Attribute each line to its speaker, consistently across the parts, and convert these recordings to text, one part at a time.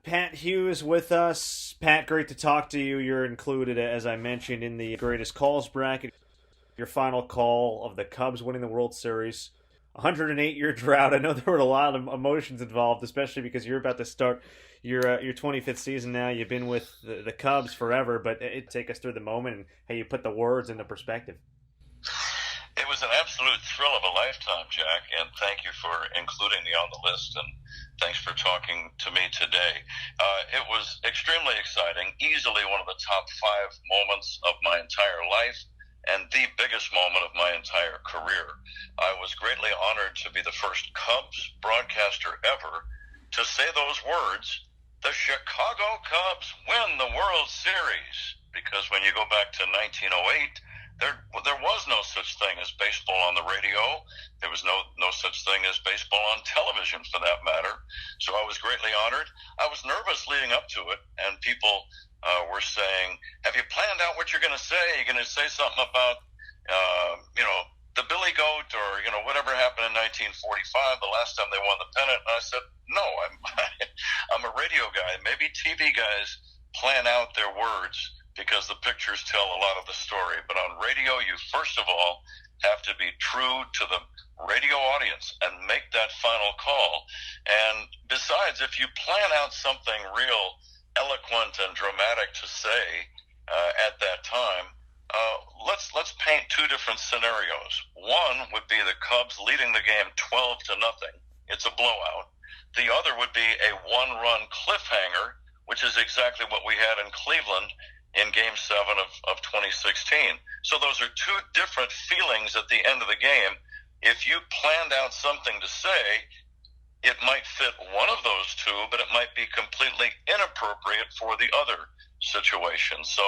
Speaker 1: Pat Hughes with us. Pat, great to talk to you. You're included, as I mentioned, in the greatest calls bracket. Your final call of the Cubs winning the World Series. 108-year drought. I know there were a lot of emotions involved, especially because you're about to start your 25th season now. You've been with the Cubs forever, but take us through the moment and how you put the words into perspective.
Speaker 2: It was an absolute thrill of a lifetime, Jack, and thank you for including me on the list, and thanks for talking to me today. It was extremely exciting, easily one of the top 5 moments of my entire life, and the biggest moment of my entire career. I was greatly honored to be the first Cubs broadcaster ever to say those words, "The Chicago Cubs win the World Series," because when you go back to 1908, there was no such thing as baseball on the radio. There was no such thing as baseball on television, for that matter. So I was greatly honored. I was nervous leading up to it, and people were saying, "Have you planned out what you're going to say? Are you going to say something about, the Billy Goat or, whatever happened in 1945, the last time they won the pennant?" And I said, "No, I'm a radio guy. Maybe TV guys plan out their words because the pictures tell a lot of the story. But on radio, you first of all have to be true to the radio audience and make that final call. And besides, if you plan out something real eloquent and dramatic to say at that time, let's paint 2 different scenarios. One would be the Cubs leading the game 12-0. It's a blowout. The other would be a 1-run cliffhanger, which is exactly what we had in Cleveland in Game 7 of 2016. So those are 2 different feelings at the end of the game. If you planned out something to say, it might fit one of those 2, but it might be completely inappropriate for the other situation. So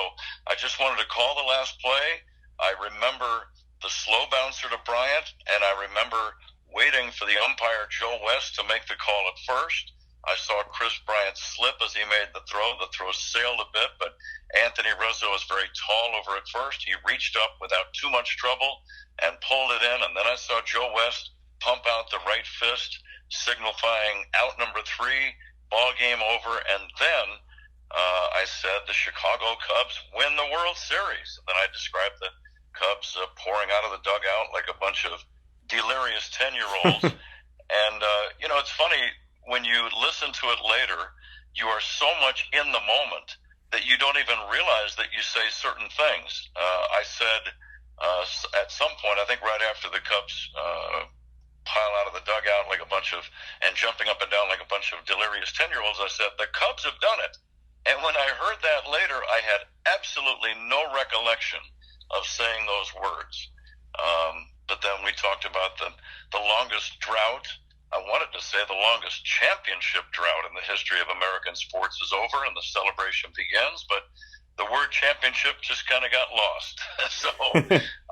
Speaker 2: I just wanted to call the last play. I remember the slow bouncer to Bryant, and I remember waiting for the umpire, Joe West, to make the call at first. I saw Chris Bryant slip as he made the throw. The throw sailed a bit, but Anthony Rizzo was very tall over at first. He reached up without too much trouble and pulled it in. And then I saw Joe West pump out the right fist, signifying out number 3, ball game over. And then I said the Chicago Cubs win the World Series. And then I described the Cubs pouring out of the dugout like a bunch of delirious 10-year-olds. And, it's funny. When you listen to it later, you are so much in the moment that you don't even realize that you say certain things. I said at some point, I think right after the Cubs pile out of the dugout like and jumping up and down like a bunch of delirious 10-year-olds, I said, "The Cubs have done it." And when I heard that later, I had absolutely no recollection of saying those words. But then we talked about the longest drought. I wanted to say the longest championship drought in the history of American sports is over and the celebration begins, but the word championship just kind of got lost. So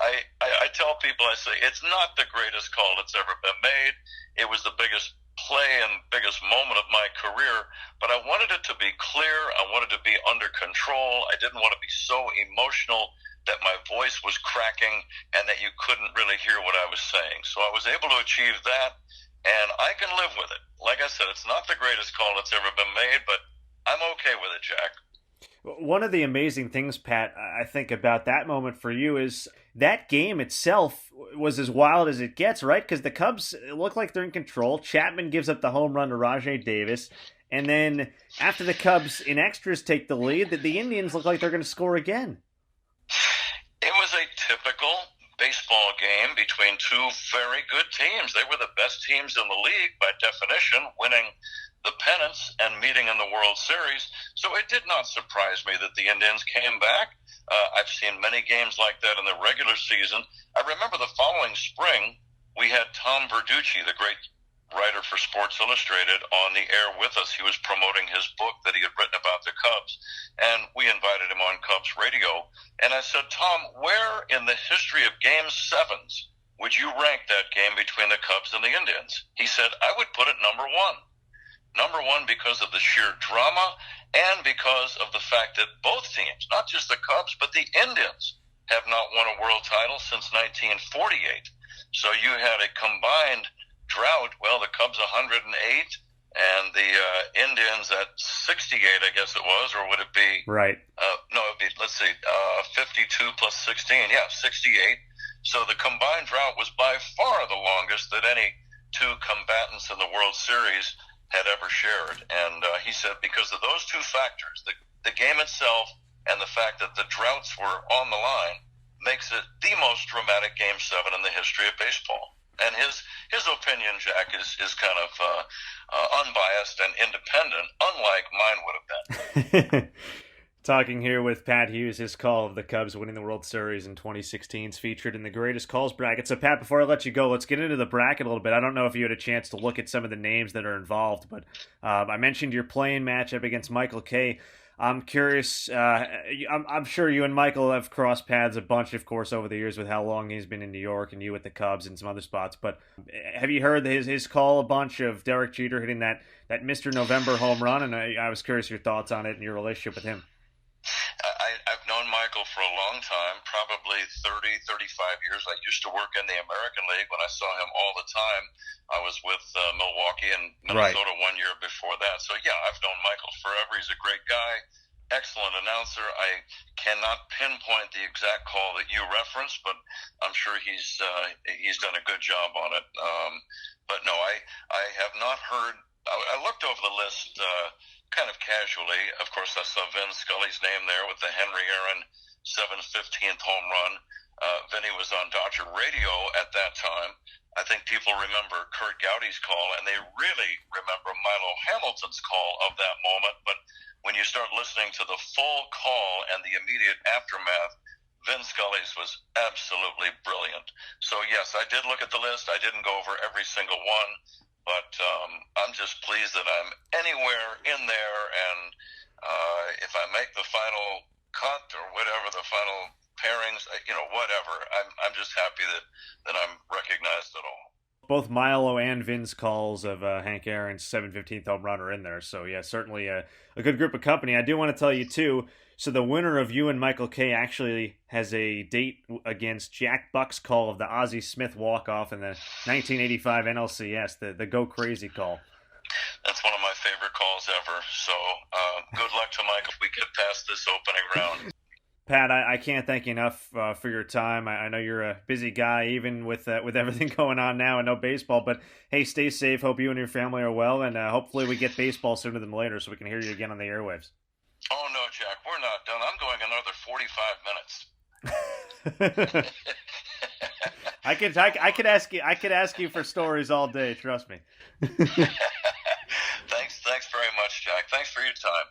Speaker 2: I tell people, I say, it's not the greatest call that's ever been made. It was the biggest play and biggest moment of my career, but I wanted it to be clear. I wanted to be under control. I didn't want to be so emotional that my voice was cracking and that you couldn't really hear what I was saying. So I was able to achieve that. And I can live with it. Like I said, it's not the greatest call that's ever been made, but I'm okay with it, Jack.
Speaker 1: One of the amazing things, Pat, I think about that moment for you is that game itself was as wild as it gets, right? Because the Cubs look like they're in control. Chapman gives up the home run to Rajay Davis. And then after the Cubs in extras take the lead, the Indians look like they're going to score again.
Speaker 2: It was a typical baseball game between 2 very good teams. They were the best teams in the league by definition, winning the pennants and meeting in the World Series. So it did not surprise me that the Indians came back. I've seen many games like that in the regular season. I remember the following spring, we had Tom Verducci, the great writer for Sports Illustrated, on the air with us. He was promoting his book that he had written about the Cubs, and we invited him on Cubs radio. And I said, "Tom, where in the history of Game 7s would you rank that game between the Cubs and the Indians?" He said, "I would put it number 1. Number 1 because of the sheer drama and because of the fact that both teams, not just the Cubs, but the Indians, have not won a world title since 1948. So you had a combined drought. Well, the Cubs 108 and the Indians at 68, I guess it was, or would it be?
Speaker 1: Right.
Speaker 2: No, it'd be, let's see, 52 plus 16. Yeah, 68. So the combined drought was by far the longest that any two combatants in the World Series had ever shared. And he said because of those two factors, the game itself and the fact that the droughts were on the line, makes it the most dramatic Game 7 in the history of baseball. And his opinion, Jack, is kind of unbiased and independent, unlike mine would have been.
Speaker 1: Talking here with Pat Hughes, his call of the Cubs winning the World Series in 2016 is featured in the Greatest Calls bracket. So, Pat, before I let you go, let's get into the bracket a little bit. I don't know if you had a chance to look at some of the names that are involved, but I mentioned your playing matchup against Michael Kay. I'm curious, I'm sure you and Michael have crossed paths a bunch, of course, over the years with how long he's been in New York and you with the Cubs and some other spots. But have you heard his call a bunch of Derek Jeter hitting that Mr. November home run? And I was curious your thoughts on it and your relationship with him.
Speaker 2: I've known Michael for a long time, probably 30, 35 years. I used to work in the American League when I saw him all the time. I was with Milwaukee and Minnesota One year before that. So, yeah, I've known Michael forever. He's a great guy, excellent announcer. I cannot pinpoint the exact call that you referenced, but I'm sure he's done a good job on it. But, no, I have not heard. I looked over the list kind of casually. Of course, I saw Vin Scully's name there with the Henry Aaron 715th home run. Vinny was on Dodger radio at that time. I think people remember Kurt Gowdy's call, and they really remember Milo Hamilton's call of that moment. But when you start listening to the full call and the immediate aftermath, Vin Scully's was absolutely brilliant. So, yes, I did look at the list. I didn't go over every single one. But I'm just pleased that I'm anywhere in there, and if I make the final cut or whatever, the final pairings, whatever, I'm just happy that I'm recognized at all.
Speaker 1: Both Milo and Vin's calls of Hank Aaron's 715th home run are in there, so yeah, certainly a good group of company. I do want to tell you too. So the winner of you and Michael Kay actually has a date against Jack Buck's call of the Ozzie Smith walk-off in the 1985 NLCS, the Go Crazy call.
Speaker 2: That's one of my favorite calls ever. So good luck to Michael if we get past this opening round.
Speaker 1: Pat, I can't thank you enough for your time. I know you're a busy guy, even with everything going on now and no baseball. But hey, stay safe. Hope you and your family are well, and hopefully we get baseball sooner than later so we can hear you again on the airwaves.
Speaker 2: Oh, no, Jack, we're not done. I'm going another 45 minutes.
Speaker 1: I could ask you for stories all day, trust me.
Speaker 2: Thanks very much, Jack. Thanks for your time.